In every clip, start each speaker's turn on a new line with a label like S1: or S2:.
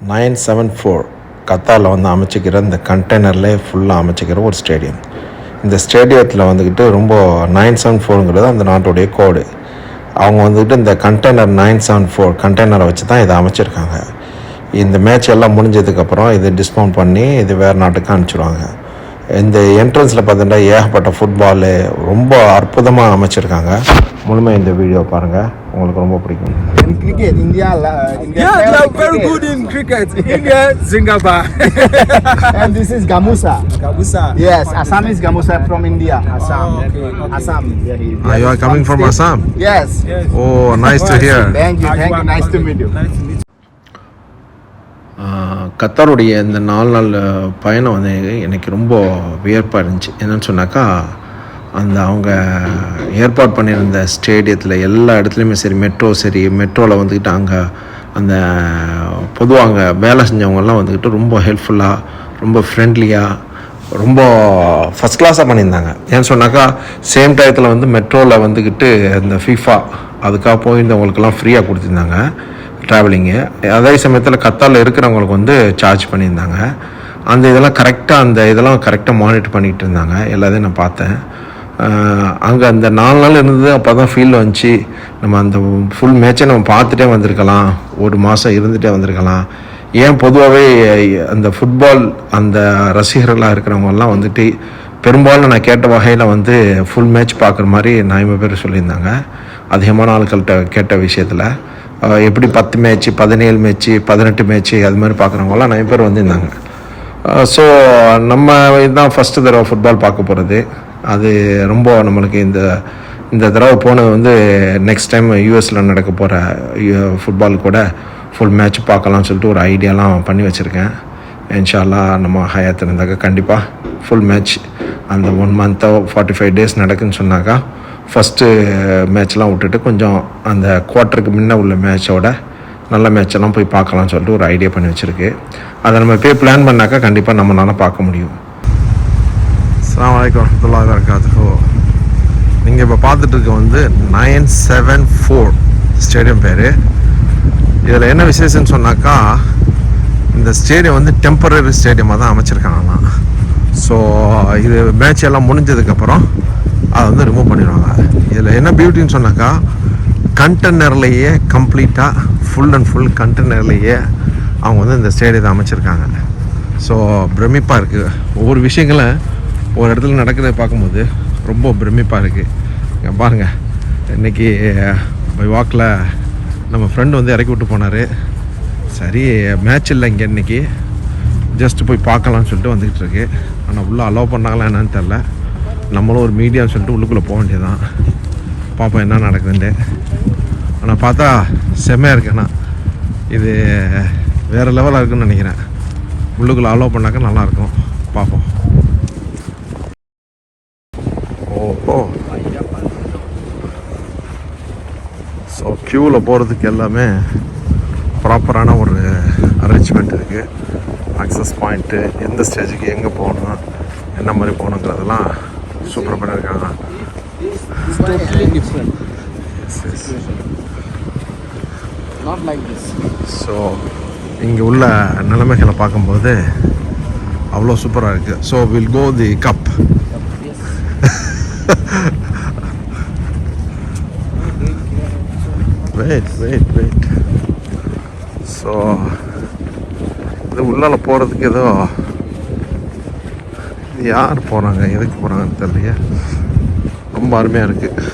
S1: 974 கத்தாரில் வந்து அமைச்சிக்கிற இந்த கண்டெய்னர்லேயே ஃபுல்லாக அமைச்சிக்கிற ஒரு ஸ்டேடியம். இந்த ஸ்டேடியத்தில் வந்துக்கிட்டு ரொம்ப 974ங்கிறது அந்த நாட்டுடைய கோடு. அவங்க வந்துக்கிட்டு இந்த கண்டெய்னர் 974 கண்டெய்னரை வச்சு தான் இதை அமைச்சிருக்காங்க. இந்த மேட்ச் எல்லாம் முடிஞ்சதுக்கப்புறம் இதை டிஸ்மவுண்ட் பண்ணி இது வேறு நாட்டுக்கு அனுப்பிச்சிடுவாங்க. இந்த என்ட்ரன்ஸில் பார்த்தீங்கன்னா ஏகப்பட்ட ஃபுட்பாலு ரொம்ப அற்புதமாக அமைச்சிருக்காங்க. முழுமையாக இந்த வீடியோ பாருங்கள், உங்களுக்கு ரொம்ப பிடிக்கும்.
S2: In cricket, India
S3: they are very good in cricket. India, Singapore.
S2: and this is Gamusa.
S3: Gamusa.
S2: Yes, Assam is Gamusa from India. Assam. Assam. Yeah,
S1: You are coming from Assam?
S2: Yes.
S1: Oh, nice to hear.
S2: Thank you. Nice to meet you.
S1: கத்தாருடைய இந்த 4 நாள் பயணம் வந்து எனக்கு ரொம்ப வியப்பாக இருந்துச்சு. என்னென்னு சொன்னாக்கா, அந்த அவங்க ஏற்பாடு பண்ணியிருந்த ஸ்டேடியத்தில் எல்லா இடத்துலையுமே சரி, மெட்ரோவில் வந்துக்கிட்டு அங்கே அந்த பொதுவாக அங்கே வேலை செஞ்சவங்கெல்லாம் வந்துக்கிட்டு ரொம்ப ஹெல்ப்ஃபுல்லாக, ரொம்ப ஃப்ரெண்ட்லியாக, ரொம்ப ஃபஸ்ட் கிளாஸாக பண்ணியிருந்தாங்க. ஏன்னு சொன்னாக்கா, சேம் டயத்தில் வந்து மெட்ரோவில் வந்துக்கிட்டு இந்த FIFA அதுக்காக போயிருந்தவங்களுக்கெல்லாம் ஃப்ரீயாக கொடுத்துருந்தாங்க ட்ராவலிங்கு. அதே சமயத்தில் கத்தாரில் இருக்கிறவங்களுக்கு வந்து சார்ஜ் பண்ணியிருந்தாங்க. அந்த இதெல்லாம் கரெக்டாக மானிட்டர் பண்ணிகிட்டு இருந்தாங்க. எல்லாத்தையும் நான் பார்த்தேன். அங்கே அந்த 4 நாள் இருந்தது. அப்போ தான் ஃபீல் வந்துச்சு, நம்ம அந்த ஃபுல் மேட்சை நம்ம பார்த்துட்டே வந்திருக்கலாம், ஒரு மாதம் இருந்துகிட்டே வந்திருக்கலாம். ஏன் பொதுவாகவே அந்த ஃபுட்பால் அந்த ரசிகர்களாக இருக்கிறவங்கெல்லாம் வந்துட்டு பெரும்பாலும் நான் கேட்ட வகையில் வந்து ஃபுல் மேட்ச் பார்க்குற மாதிரி நிறைய பேர் சொல்லியிருந்தாங்க. அதிகமான ஆட்கள்கிட்ட கேட்ட விஷயத்தில் எப்படி 10 மேட்ச்சு, 17 மேட்ச்சு, 18 மேட்ச்சு அது மாதிரி பார்க்குறவங்களாம் நிறைய பேர் வந்திருந்தாங்க. ஸோ நம்ம இதுதான் ஃபஸ்ட்டு தடவை ஃபுட்பால் பார்க்க போகிறது. அது ரொம்ப நம்மளுக்கு இந்த தடவை போனது வந்து நெக்ஸ்ட் டைம் யூஎஸில் நடக்க போகிற ஃபுட்பால் கூட ஃபுல் மேட்ச் பார்க்கலாம்னு சொல்லிட்டு ஒரு ஐடியாலாம் பண்ணி வச்சுருக்கேன். இன்ஷா அல்லாஹ் நம்ம ஹயாத் இருந்தாக்கா கண்டிப்பாக ஃபுல் மேட்ச் அந்த 1 மந்த்தோ 45 டேஸ் நடக்குன்னு சொன்னாக்கா ஃபஸ்ட்டு மேட்ச்லாம் விட்டுட்டு கொஞ்சம் அந்த குவார்ட்டருக்கு முன்ன உள்ள மேட்சோட நல்ல மேட்செல்லாம் போய் பார்க்கலாம்னு சொல்லிட்டு ஒரு ஐடியா பண்ணி வச்சுருக்கு. அதை நம்ம போய் பிளான் பண்ணாக்கா கண்டிப்பாக நம்மளால பார்க்க முடியும். அஸ்ஸலாமு அலைக்கும் வரஹ்மத்துல்லாஹி வபரகாத்துஹு. நீங்கள் இப்போ பார்த்துட்ருக்க வந்து 974 ஸ்டேடியம் பேர். இதில் என்ன விசேஷம்னு சொன்னாக்கா, இந்த ஸ்டேடியம் வந்து டெம்பரரி ஸ்டேடியமாக தான் அமைச்சிருக்காங்களாம். ஸோ இது மேட்ச் எல்லாம் முடிஞ்சதுக்கப்புறம் அதை வந்து ரிமூவ் பண்ணிடுவாங்க. இதில் என்ன பியூட்டின்னு சொன்னாக்கா, கண்டெய்னர்லேயே கம்ப்ளீட்டாக ஃபுல் அண்ட் ஃபுல் கண்டெய்னர்லேயே அவங்க வந்து இந்த ஸ்டேடியத்தை அமைச்சிருக்காங்க. ஸோ பிரமிப்பாக இருக்குது. ஒவ்வொரு விஷயங்களை ஒரு இடத்துல நடக்கிறத பார்க்கும்போது ரொம்ப பிரமிப்பாக இருக்குது. இங்கே பாருங்கள், இன்றைக்கி பை வாக்கில் நம்ம ஃப்ரெண்டு வந்து இறக்கி விட்டு போனார். சரி மேட்ச் இல்லை இங்கே இன்றைக்கி, ஜஸ்ட்டு போய் பார்க்கலான்னு சொல்லிட்டு வந்துக்கிட்டு இருக்கு. ஆனால் உள்ளே அலோவ் பண்ணாங்களா என்னன்னு தெரில. நம்மளும் ஒரு மீடியான்னு சொல்லிட்டு உள்ளுக்குள்ளே போக வேண்டியதான், பார்ப்போம் என்ன நடக்குதுன்ட்டு. ஆனால் பார்த்தா செம்மையாக இருக்குண்ணா, இது வேறு லெவலாக இருக்குன்னு நினைக்கிறேன். உள்ளுக்குள்ளே அலோவ் பண்ணாக்க நல்லாயிருக்கும், பார்ப்போம். ஓஹோ, ஸோ க்யூவில் போகிறதுக்கு எல்லாமே ப்ராப்பரான ஒரு அரேஞ்ச்மெண்ட் இருக்குது. அக்சஸ் பாயிண்ட்டு, எந்த ஸ்டேஜுக்கு எங்கே போகணும், என்ன மாதிரி போகணுங்கிறதெல்லாம் சூப்பராக பண்ணியிருக்காங்க. ஸோ இங்கே உள்ள நிலைமைகளை பார்க்கும்போது அவ்வளோ சூப்பராக இருக்குது. So will go the cup. Wait. So இது உள்ளால் போகிறதுக்கு ஏதோ யார் போகிறாங்க, எதுக்கு போகிறாங்கன்னு தெரியலையே. ரொம்ப அருமையாக இருக்குது.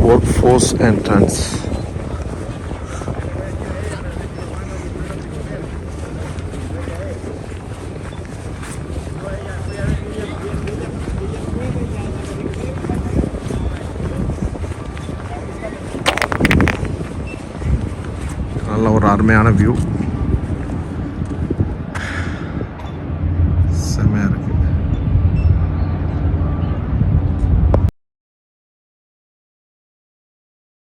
S1: Workforce entrance. நல்ல ஒரு அருமையான வியூ.